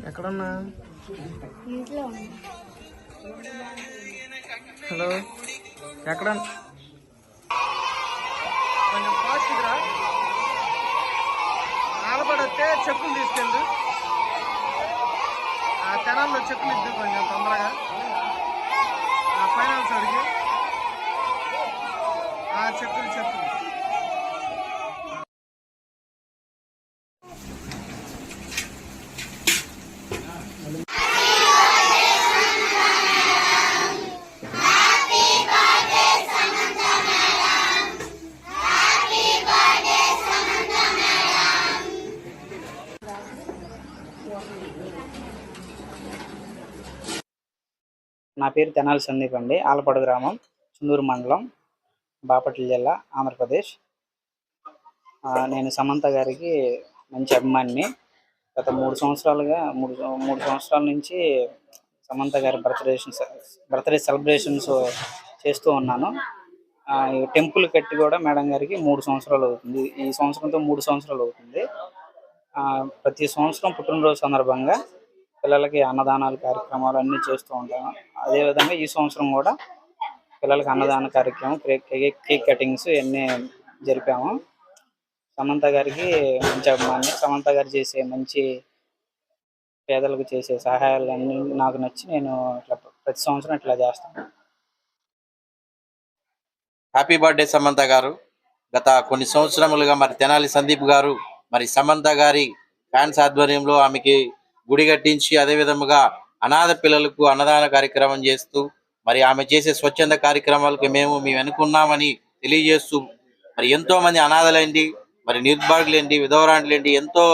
ఎక్కడున్నా? హలో, ఎక్కడ? కొంచెం ఫాస్ట్గా ఆలపడొస్తే చెక్కులు తీసుకెళ్ళు. ఆ తెనాల్లో చెక్కులు ఇద్దు కొంచెం తొందరగా. ఫైనాన్స్ అడిగి చెక్కులు చెక్కులు. నా పేరు తెనాలి సందీప్ అండి. ఆలపాడు గ్రామం, చుందూరు మండలం, బాపట్ల జిల్లా, ఆంధ్రప్రదేశ్. నేను సమంత గారికి మంచి అభిమానిని. గత 3 సంవత్సరాలుగా మూడు సంవత్సరాల నుంచి సమంత గారి బర్త్డే సెలబ్రేషన్స్ చేస్తూ ఉన్నాను. ఈ టెంపుల్ కట్టి కూడా మేడం గారికి 3 సంవత్సరాలు అవుతుంది. ఈ సంవత్సరంతో 3 సంవత్సరాలు అవుతుంది. ప్రతి సంవత్సరం పుట్టినరోజు సందర్భంగా పిల్లలకి అన్నదానాలు కార్యక్రమాలు అన్నీ చేస్తూ ఉంటాము. అదేవిధంగా ఈ సంవత్సరం కూడా పిల్లలకి అన్నదాన కార్యక్రమం, కేక్ కటింగ్స్ ఇవన్నీ జరిపాము. సమంత గారికి మంచి అభిమాని. సమంత గారు చేసే మంచి పేదలకు చేసే సహాయాలు అన్నీ నాకు నచ్చి నేను ఇట్లా ప్రతి సంవత్సరం ఇట్లా చేస్తాను. హ్యాపీ బర్త్డే సమంత గారు. గత కొన్ని సంవత్సరములుగా మరి తెనాలి సందీప్ గారు మరి సమంత గారి ఫ్యాన్స్ ఆధ్వర్యంలో ఆమెకి గుడి కట్టించి అదే విధముగా అనాథ పిల్లలకు అన్నదాన కార్యక్రమం చేస్తూ మరి ఆమె చేసే స్వచ్ఛంద కార్యక్రమాలకు మేము అనుకున్నామని తెలియజేస్తూ మరి ఎంతో మంది అనాథలేంటి, మరి నిర్భాగులేంటి, విధవరాండ్లేంటి ఎంతో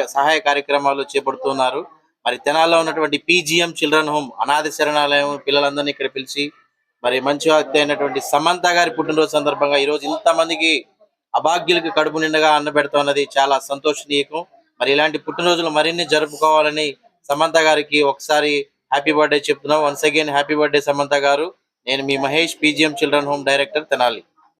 సహాయ కార్యక్రమాలు చేపడుతున్నారు. మరి తెనాల్లో ఉన్నటువంటి PGM చిల్డ్రన్ హోమ్ అనాథ శరణాలయం పిల్లలందరినీ ఇక్కడ పిలిచి మరి మంచి వ్యక్తి అయినటువంటి సమంత గారి పుట్టినరోజు సందర్భంగా ఈరోజు ఇంతమందికి అభాగ్యులకు కడుపు నిండగా అన్న పెడుతున్నది చాలా సంతోషనీయకం. మరి ఇలాంటి పుట్టినరోజులు మరిన్ని జరుపుకోవాలని సమంత గారికి ఒకసారి హ్యాపీ బర్త్డే చెప్తున్నాం. Once again happy birthday Samantha గారు. నేను మీ Mahesh, PGM children home director, Tenali.